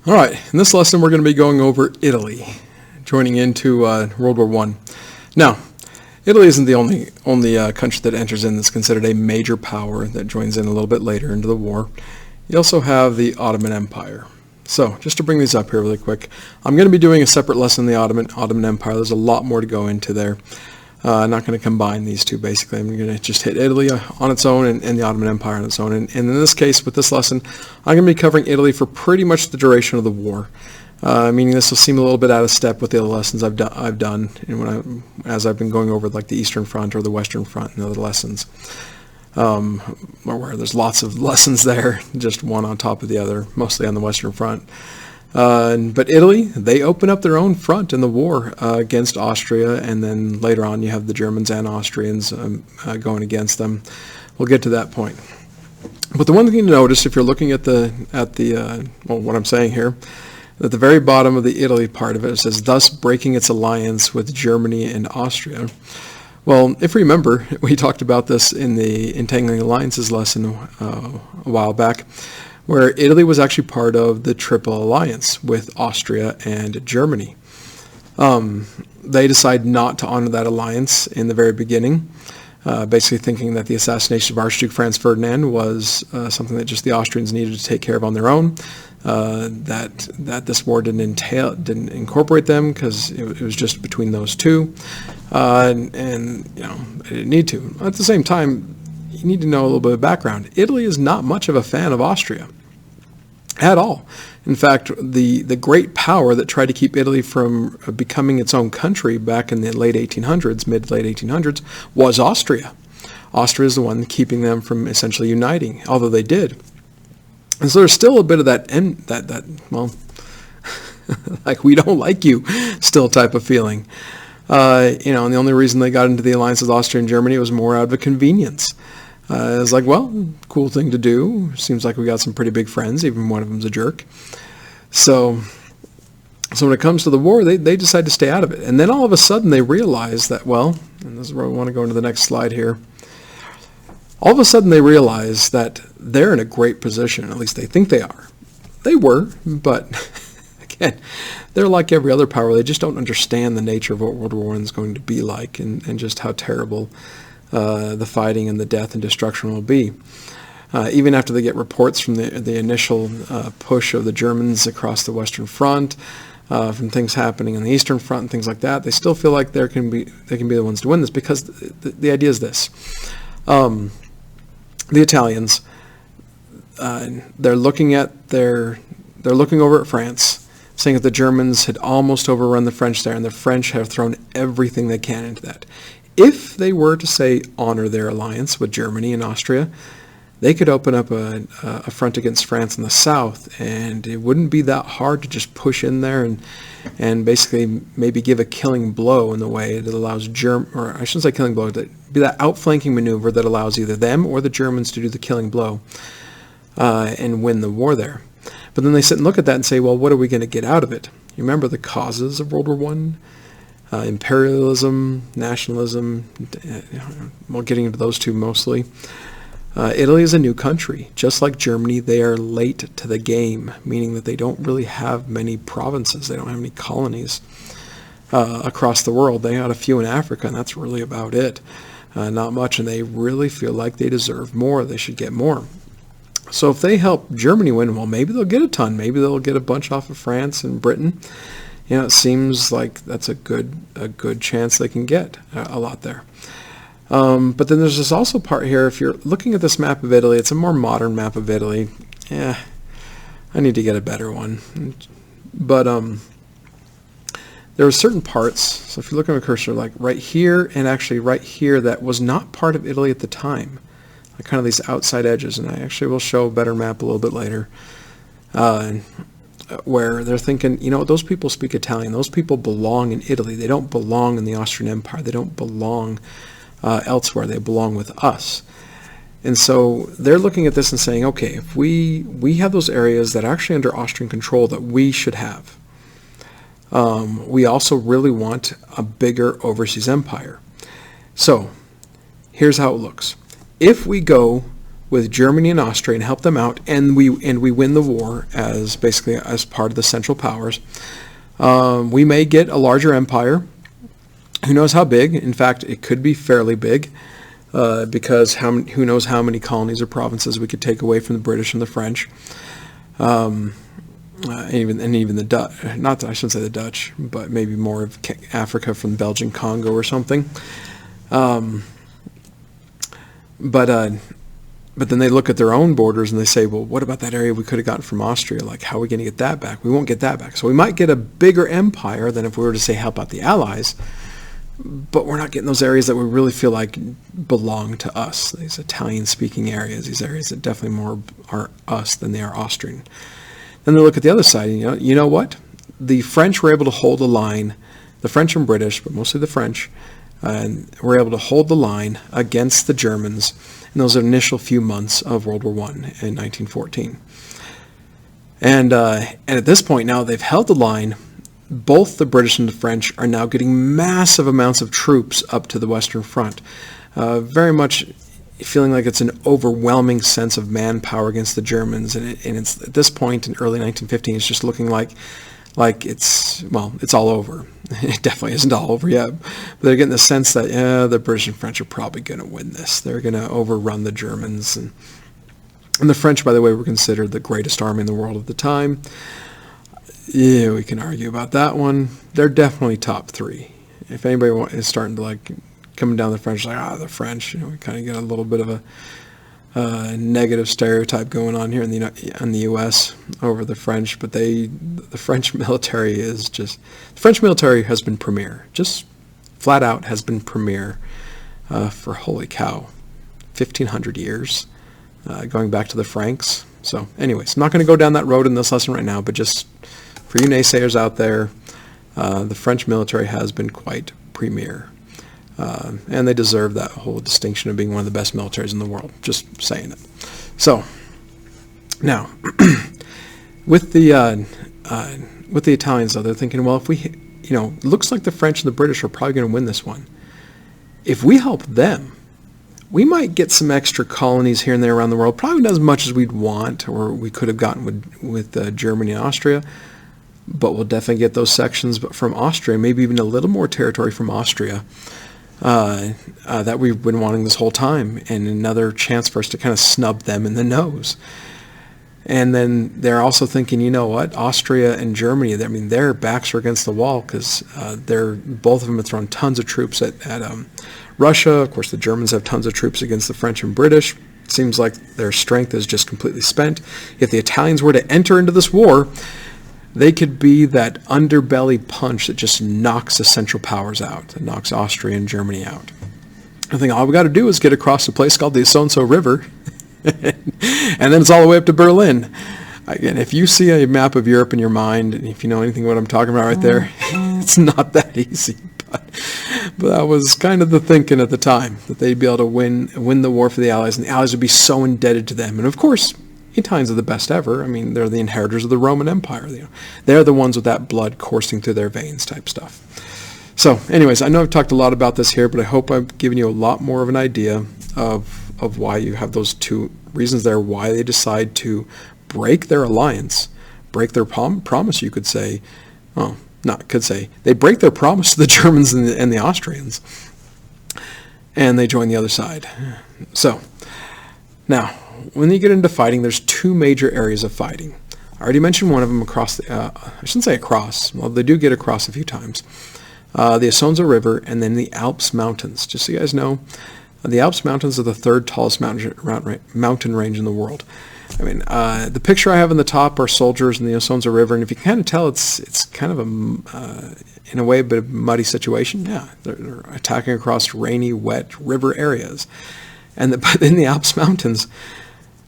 All right, in this lesson we're going to be going over Italy, joining into World War I. Now, Italy isn't the only country that enters in that's considered a major power that joins in a little bit later into the war. You also have the Ottoman Empire. So, just to bring these up here really quick, I'm going to be doing a separate lesson on the Ottoman Empire. There's a lot more to go into there. I'm not going to combine these two, basically. I'm going to just hit Italy on its own and the Ottoman Empire on its own. And in this case, with this lesson, I'm going to be covering Italy for pretty much the duration of the war, meaning this will seem a little bit out of step with the other lessons I've done and as I've been going over like the Eastern Front or the Western Front and other lessons, where there's lots of lessons there, just one on top of the other, mostly on the Western Front. But Italy, they open up their own front in the war against Austria, and then later on you have the Germans and Austrians going against them. We'll get to that point. But the one thing to notice, if you're looking at what I'm saying here, at the very bottom of the Italy part of it, it says, thus breaking its alliance with Germany and Austria. Well, if you remember, we talked about this in the Entangling Alliances lesson a while back, where Italy was actually part of the Triple Alliance with Austria and Germany. They decided not to honor that alliance in the very beginning, basically thinking that the assassination of Archduke Franz Ferdinand was something that just the Austrians needed to take care of on their own, that this war didn't incorporate them because it was just between those two, and you know, they didn't need to. At the same time, you need to know a little bit of background. Italy is not much of a fan of Austria at all. In fact, the great power that tried to keep Italy from becoming its own country back in the mid-late 1800s, was Austria. Austria is the one keeping them from essentially uniting, although they did. And so there's still a bit of that well, like we don't like you still type of feeling. And the only reason they got into the alliance with Austria and Germany was more out of a convenience. It was like, well, cool thing to do. Seems like we got some pretty big friends, even one of them's a jerk. So when it comes to the war, they decide to stay out of it. And then all of a sudden they realize that, well, and this is where we want to go into the next slide here. All of a sudden they realize that they're in a great position, at least they think they are. They were, but again, they're like every other power. They just don't understand the nature of what World War I is going to be like and just how terrible the fighting and the death and destruction will be. Even after they get reports from the initial push of the Germans across the Western Front, from things happening in the Eastern Front and things like that, they still feel like they can be the ones to win this, because the idea is this. The Italians, they're looking over at France, saying that the Germans had almost overrun the French there, and the French have thrown everything they can into that. If they were to, say, honor their alliance with Germany and Austria, they could open up a front against France in the south, and it wouldn't be that hard to just push in there and basically maybe give a killing blow in the way that allows or I shouldn't say killing blow, that be that outflanking maneuver that allows either them or the Germans to do the killing blow and win the war there. But then they sit and look at that and say, well, what are we going to get out of it? You remember the causes of World War I? Imperialism, nationalism, well, getting into those two mostly. Italy is a new country. Just like Germany, they are late to the game, meaning that they don't really have many provinces. They don't have any colonies across the world. They got a few in Africa, and that's really about it. Not much, and they really feel like they deserve more. They should get more. So if they help Germany win, well, maybe they'll get a ton. Maybe they'll get a bunch off of France and Britain. It seems like that's a good chance they can get a lot there. But then there's this also part here, if you're looking at this map of Italy, it's a more modern map of Italy. I need to get a better one. But there are certain parts, so if you look at my cursor, like right here and actually right here, that was not part of Italy at the time. Like kind of these outside edges, and I actually will show a better map a little bit later. Where they're thinking, those people speak Italian. Those people belong in Italy. They don't belong in the Austrian Empire. They don't belong elsewhere. They belong with us. And so they're looking at this and saying, okay, if we have those areas that are actually under Austrian control that we should have, we also really want a bigger overseas empire. So here's how it looks. If we go with Germany and Austria and help them out, and we win the war as basically as part of the Central Powers. We may get a larger empire. Who knows how big? In fact, it could be fairly big, because who knows how many colonies or provinces we could take away from the British and the French, even the Dutch. Not, I shouldn't say the Dutch, but maybe more of Africa from Belgian Congo or something. But then they look at their own borders and they say, well, what about that area we could have gotten from Austria? Like, how are we going to get that back? We won't get that back. So we might get a bigger empire than if we were to say help out the Allies, but we're not getting those areas that we really feel like belong to us. These Italian-speaking areas, these areas that definitely more are us than they are Austrian. Then they look at the other side, and you know what? The French were able to hold the line, the French and British, but mostly the French, and were able to hold the line against the Germans in those initial few months of World War I in 1914. And at this point now, they've held the line. Both the British and the French are now getting massive amounts of troops up to the Western Front, very much feeling like it's an overwhelming sense of manpower against the Germans. And it's at this point in early 1915, it's just looking like it's all over. It definitely isn't all over yet, but they're getting the sense that the British and French are probably going to win this. They're going to overrun the Germans, and the French, by the way, were considered the greatest army in the world at the time. Yeah, we can argue about that one. They're definitely top three. If anybody is starting to coming down the French, the French, we kind of get a little bit of a negative stereotype going on here in the U.S. over the French, but the French military the French military has been premier, just flat out has been premier for, holy cow, 1,500 years, going back to the Franks. So anyways, I'm not going to go down that road in this lesson right now, but just for you naysayers out there, the French military has been quite premier. And they deserve that whole distinction of being one of the best militaries in the world. Just saying it. So now, with the Italians, though, they're thinking, well, if we, looks like the French and the British are probably going to win this one. If we help them, we might get some extra colonies here and there around the world. Probably not as much as we'd want, or we could have gotten with Germany and Austria. But we'll definitely get those sections from Austria, maybe even a little more territory from Austria. That we've been wanting this whole time, and another chance for us to kind of snub them in the nose. And then they're also thinking, you know what, Austria and Germany, their backs are against the wall, because both of them have thrown tons of troops at Russia. Of course, the Germans have tons of troops against the French and British. It seems like their strength is just completely spent. If the Italians were to enter into this war, they could be that underbelly punch that just knocks the Central Powers out, that knocks Austria and Germany out. I think all we got to do is get across a place called the So-and-so River, and then it's all the way up to Berlin. Again, if you see a map of Europe in your mind, and if you know anything what I'm talking about right there, it's not that easy. But that was kind of the thinking at the time, that they'd be able to win the war for the Allies, and the Allies would be so indebted to them. And of course, Italians are the best ever. They're the inheritors of the Roman Empire. They're the ones with that blood coursing through their veins type stuff. So anyways, I know I've talked a lot about this here, but I hope I've given you a lot more of an idea of why you have those two reasons there, why they decide to break their alliance, break their promise, you could say. Oh, not could say. They break their promise to the Germans and the Austrians, and they join the other side. So now, when you get into fighting, there's two major areas of fighting. I already mentioned one of them across I shouldn't say across, well, they do get across a few times. The Isonzo River, and then the Alps Mountains. Just so you guys know, the Alps Mountains are the third tallest mountain range in the world. The picture I have in the top are soldiers in the Isonzo River, and if you can kind of tell, it's kind of in a way, a bit of a muddy situation. Yeah, they're attacking across rainy, wet river areas. But in the Alps Mountains,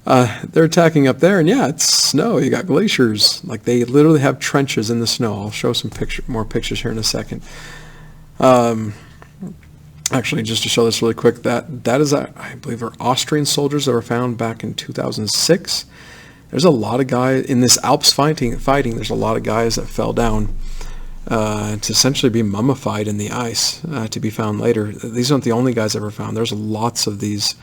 they're attacking up there, and yeah, it's snow. You got glaciers. Like, they literally have trenches in the snow. I'll show some more pictures here in a second. Actually, just to show this really quick, that is, I believe, are Austrian soldiers that were found back in 2006. There's a lot of guys in this Alps fighting. There's a lot of guys that fell down to essentially be mummified in the ice to be found later. These aren't the only guys ever found. There's lots of these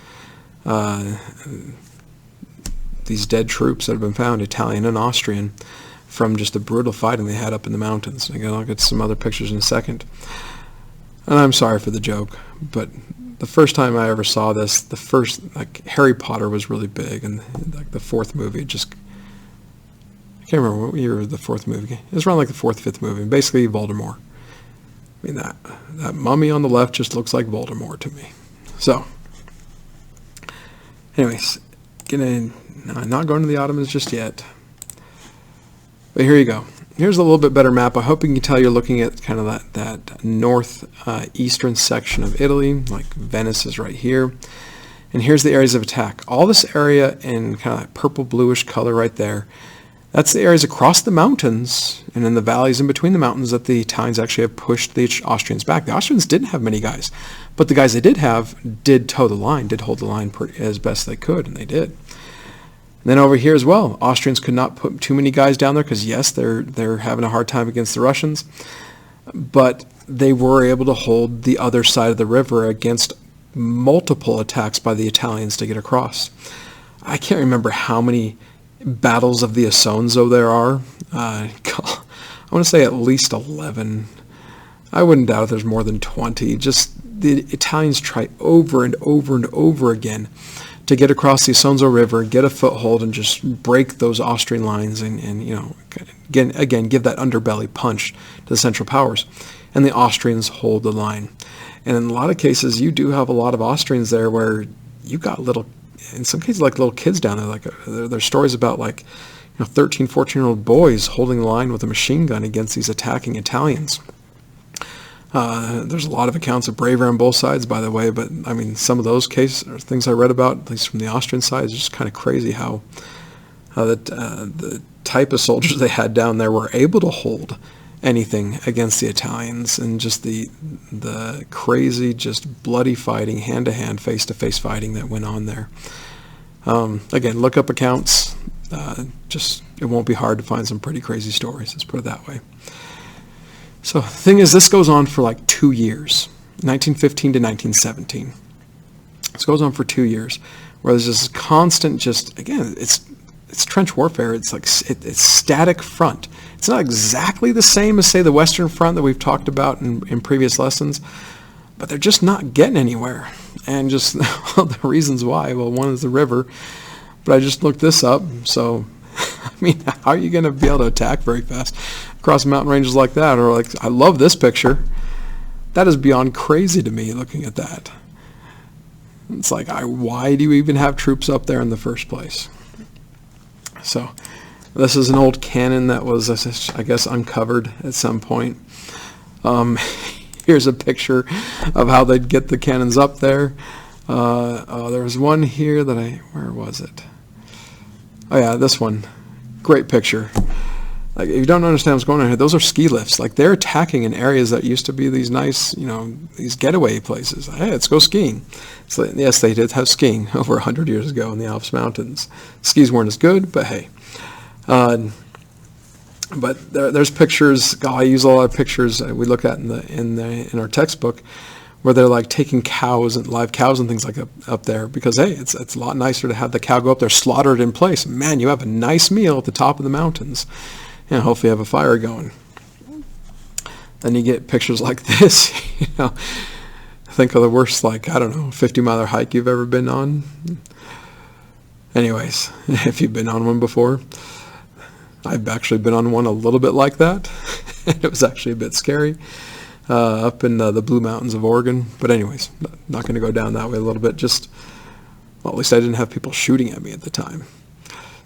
these dead troops that have been found, Italian and Austrian, from just the brutal fighting they had up in the mountains. And again, I'll get some other pictures in a second. And I'm sorry for the joke, but the first time I ever saw this, the first, like, Harry Potter was really big, and like the fourth movie, just, I can't remember what year the fourth movie. It was around like the fourth, fifth movie. Basically, Voldemort. I mean, that mummy on the left just looks like Voldemort to me. So, anyways, not going to the Ottomans just yet. But here you go. Here's a little bit better map. I hope you can tell you're looking at kind of that north eastern section of Italy, like Venice is right here. And here's the areas of attack. All this area in kind of that purple bluish color right there, that's the areas across the mountains and in the valleys in between the mountains that the Italians actually have pushed the Austrians back. The Austrians didn't have many guys, but the guys they did have did toe the line, did hold the line as best they could, and they did. And then over here as well, Austrians could not put too many guys down there because, yes, they're having a hard time against the Russians, but they were able to hold the other side of the river against multiple attacks by the Italians to get across. I can't remember how many battles of the Isonzo there are. I want to say at least 11. I wouldn't doubt there's more than 20. Just the Italians try over and over and over again to get across the Isonzo River, get a foothold, and just break those Austrian lines and again, give that underbelly punch to the Central Powers. And the Austrians hold the line. And in a lot of cases, you do have a lot of Austrians there where you got in some cases, like little kids down there. Like there's stories about 13, 14-year-old boys holding the line with a machine gun against these attacking Italians. There's a lot of accounts of bravery on both sides, by the way, but I mean, some of those cases or things I read about, at least from the Austrian side, is just kind of crazy how the type of soldiers they had down there were able to hold anything against the Italians, and just the crazy, just bloody fighting, hand-to-hand, face-to-face fighting that went on there. Again, look up accounts. It won't be hard to find some pretty crazy stories, let's put it that way. So the thing is, this goes on for like 2 years, 1915 to 1917. This goes on for 2 years, where there's this constant, just, again, it's trench warfare. It's like it's static front. It's not exactly the same as, say, the Western Front that we've talked about in previous lessons, but they're just not getting anywhere. And just the reasons why, well, one is the river, but I just looked this up, so I mean, how are you going to be able to attack very fast across mountain ranges like that? Or like, I love this picture. That is beyond crazy to me, looking at that. It's like, why do you even have troops up there in the first place? So this is an old cannon that was, I guess, uncovered at some point. Here's a picture of how they'd get the cannons up there. There was one here that where was it? Oh yeah, this one. Great picture. Like, if you don't understand what's going on here, those are ski lifts. Like, they're attacking in areas that used to be these nice, these getaway places. Hey, let's go skiing. So, yes, they did have skiing over 100 years ago in the Alps Mountains. Skis weren't as good, but hey. But there's pictures. I use a lot of pictures we look at in our textbook, where they're like taking cows and live cows and things like up there, because hey, it's a lot nicer to have the cow go up there slaughtered in place. Man, you have a nice meal at the top of the mountains, and hopefully you have a fire going. Then you get pictures like this. Think of the worst, 50-mile hike you've ever been on. Anyways, if you've been on one before, I've actually been on one a little bit like that. It was actually a bit scary. Up in the Blue Mountains of Oregon. But anyways, not going to go down that way a little bit. At least I didn't have people shooting at me at the time.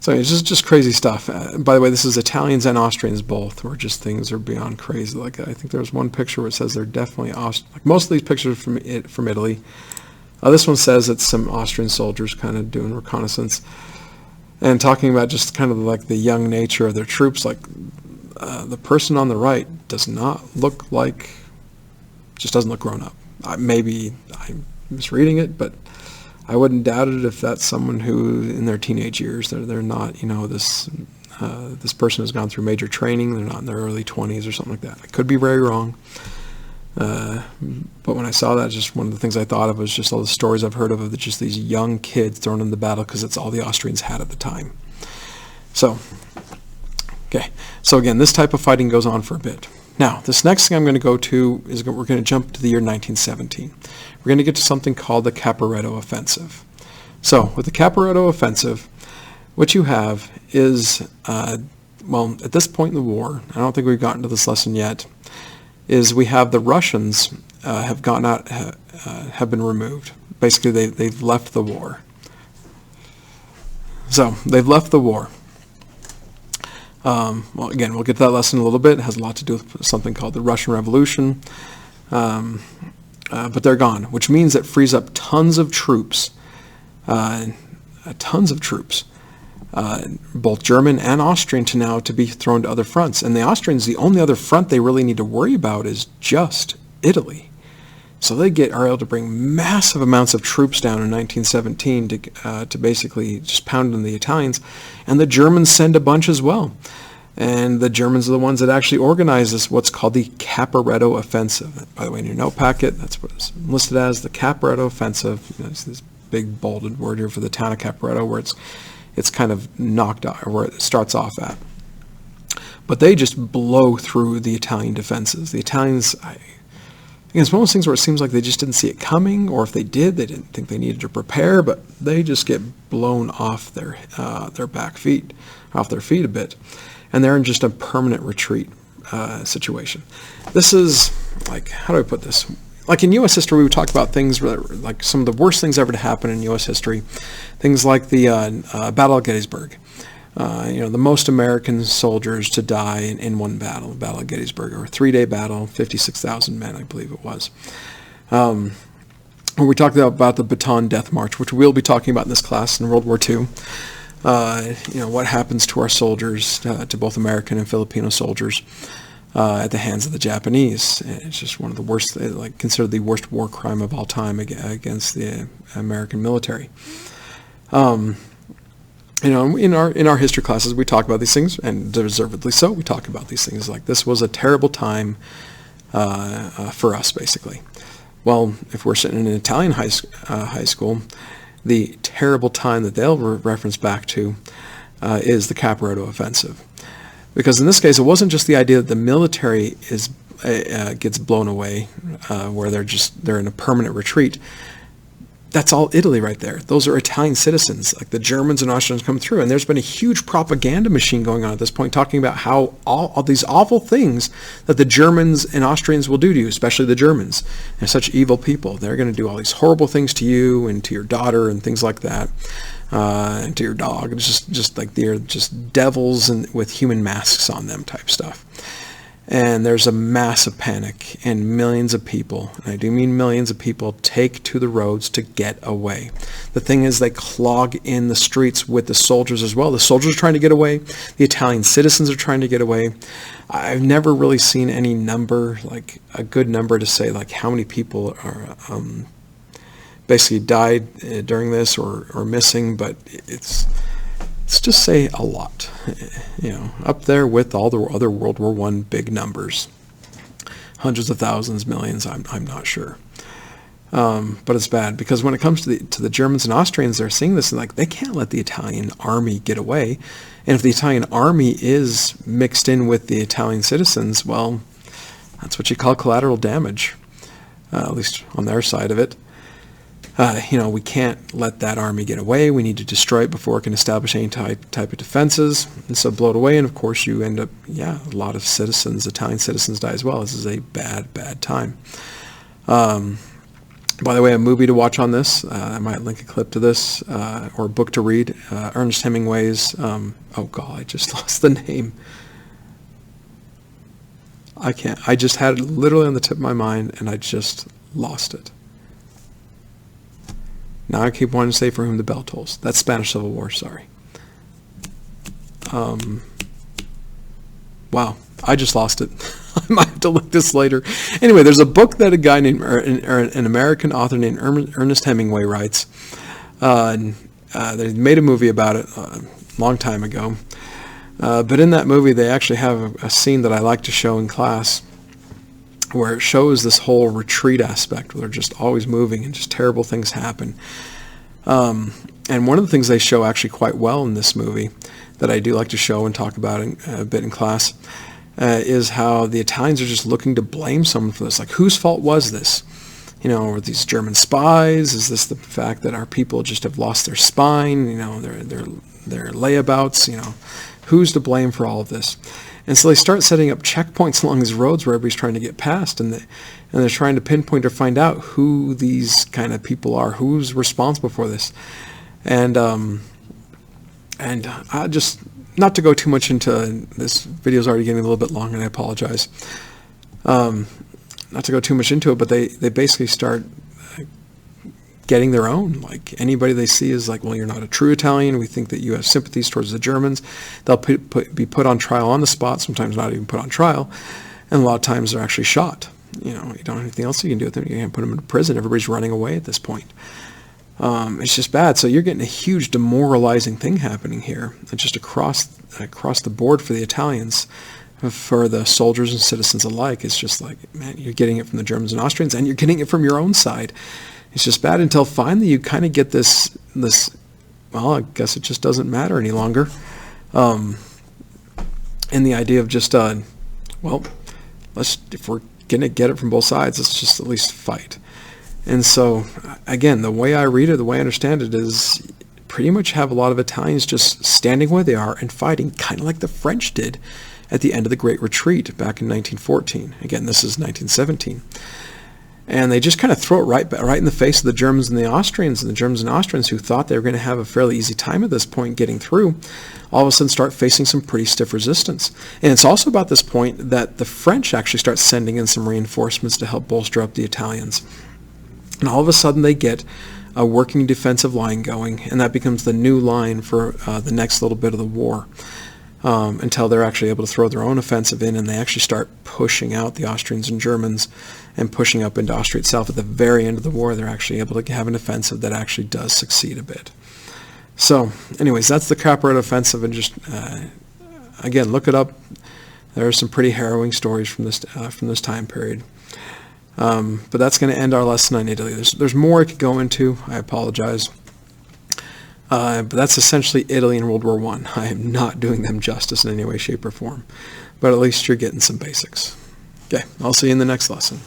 So it's just crazy stuff. By the way, this is Italians and Austrians both, where just things are beyond crazy. Like, I think there was one picture where it says they're definitely like most of these pictures from Italy. This one says it's some Austrian soldiers kind of doing reconnaissance and talking about just kind of like the young nature of their troops. Like, the person on the right does not look like, just doesn't look grown up. Maybe I'm misreading it, but I wouldn't doubt it if that's someone who in their teenage years, they're not, this person has gone through major training, they're not in their early 20s or something like that. I could be very wrong, But when I saw that, just one of the things I thought of was just all the stories I've heard of just these young kids thrown into battle because it's all the Austrians had at the time. So, okay. So again, this type of fighting goes on for a bit. Now, this next thing I'm going to go to is we're going to jump to the year 1917. We're going to get to something called the Caporetto Offensive. So, with the Caporetto Offensive, what you have is, well, at this point in the war, I don't think we've gotten to this lesson yet, is we have the Russians have gotten out, have been removed. Basically, they've left the war. So, they've left the war. Well, again, we'll get to that lesson in a little bit. It has a lot to do with something called the Russian Revolution. But they're gone, which means it frees up tons of troops, both German and Austrian, to be thrown to other fronts. And the Austrians, the only other front they really need to worry about is just Italy. So they are able to bring massive amounts of troops down in 1917 to basically just pound on the Italians. And the Germans send a bunch as well. And the Germans are the ones that actually organize this, what's called the Caporetto Offensive. By the way, in your note packet, that's what it's listed as, the Caporetto Offensive. It's this big bolded word here for the town of Caporetto, where it's kind of knocked out, or where it starts off at. But they just blow through the Italian defenses. The Italians, it's one of those things where it seems like they just didn't see it coming, or if they did, they didn't think they needed to prepare, but they just get blown off their back feet, off their feet a bit. And they're in just a permanent retreat situation. This is, like, how do I put this? Like in U.S. history, we talk about things like some of the worst things ever to happen in U.S. history. Things like the Battle of Gettysburg. The most American soldiers to die in one battle, the Battle of Gettysburg, or a 3-day battle, 56,000 men, I believe it was. We talked about the Bataan Death March, which we'll be talking about in this class in World War II. What happens to our soldiers, to both American and Filipino soldiers, at the hands of the Japanese. It's just one of the worst, considered the worst war crime of all time against the American military. In our history classes, we talk about these things, and deservedly so. We talk about these things like this was a terrible time for us, basically. Well, if we're sitting in an Italian high school, the terrible time that they'll reference back to is the Caporetto Offensive. Because in this case, it wasn't just the idea that the military gets blown away, where they're in a permanent retreat. That's all Italy right there. Those are Italian citizens. Like the Germans and Austrians come through, and there's been a huge propaganda machine going on at this point, talking about how all these awful things that the Germans and Austrians will do to you, especially the Germans. They're such evil people. They're going to do all these horrible things to you and to your daughter and things like that, and to your dog. It's just like they're just devils and with human masks on them type stuff. And there's a massive panic, and millions of people, and I do mean millions of people, take to the roads to get away. The thing is, they clog in the streets with the soldiers as well. The soldiers are trying to get away. The Italian citizens are trying to get away. I've never really seen any number, like a good number to say like how many people are basically died during this or missing, but let's just say a lot, up there with all the other World War I big numbers, hundreds of thousands, millions. I'm not sure, but it's bad because when it comes to the Germans and Austrians, they're seeing this and like they can't let the Italian army get away, and if the Italian army is mixed in with the Italian citizens, well, that's what you call collateral damage, at least on their side of it. We can't let that army get away. We need to destroy it before it can establish any type of defenses. And so blow it away, and of course you end up, a lot of Italian citizens die as well. This is a bad, bad time. By the way, a movie to watch on this, I might link a clip to this, or a book to read, Ernest Hemingway's, I just lost the name. I just had it literally on the tip of my mind, and I just lost it. Now I keep wanting to say For Whom the Bell Tolls. That's Spanish Civil War, sorry. Wow, I just lost it. I might have to look this later. Anyway, there's a book that a guy named, an American author named Ernest Hemingway writes. They made a movie about it a long time ago. But in that movie, they actually have a scene that I like to show in class where it shows this whole retreat aspect where they're just always moving and just terrible things happen. And one of the things they show actually quite well in this movie that I do like to show and talk about a bit in class is how the Italians are just looking to blame someone for this. Like, whose fault was this? You know, were these German spies? Is this the fact that our people just have lost their spine? You know, their layabouts? You know, who's to blame for all of this? And so they start setting up checkpoints along these roads where everybody's trying to get past, and they're trying to pinpoint or find out who these kind of people are, who's responsible for this. And I just, not to go too much into, this video's already getting a little bit long, and I apologize. Not to go too much into it, but they basically start getting their own. Like, anybody they see is like, well, you're not a true Italian. We think that you have sympathies towards the Germans. They'll be put on trial on the spot, sometimes not even put on trial. And a lot of times they're actually shot. You know, you don't have anything else you can do with them. You can't put them in prison. Everybody's running away at this point. It's just bad. So you're getting a huge demoralizing thing happening here. And just across the board for the Italians, for the soldiers and citizens alike. It's just like, man, you're getting it from the Germans and Austrians, and you're getting it from your own side. It's just bad until finally you kind of get this, well, I guess it just doesn't matter any longer. And the idea of just, well, if we're going to get it from both sides, let's just at least fight. And so, again, the way I read it, the way I understand it is pretty much have a lot of Italians just standing where they are and fighting, kind of like the French did at the end of the Great Retreat back in 1914. Again, this is 1917. And they just kind of throw it right in the face of the Germans and the Austrians. And the Germans and Austrians, who thought they were going to have a fairly easy time at this point getting through, all of a sudden start facing some pretty stiff resistance. And it's also about this point that the French actually start sending in some reinforcements to help bolster up the Italians. And all of a sudden they get a working defensive line going, and that becomes the new line for the next little bit of the war. Until they're actually able to throw their own offensive in, and they actually start pushing out the Austrians and Germans and pushing up into Austria itself. At the very end of the war, they're actually able to have an offensive that actually does succeed a bit. So, anyways, that's the Caporetto offensive, and just, again, look it up. There are some pretty harrowing stories from this time period. But that's going to end our lesson on Italy. There's more I could go into. I apologize. But that's essentially Italy in World War I. I am not doing them justice in any way, shape, or form. But at least you're getting some basics. Okay, I'll see you in the next lesson.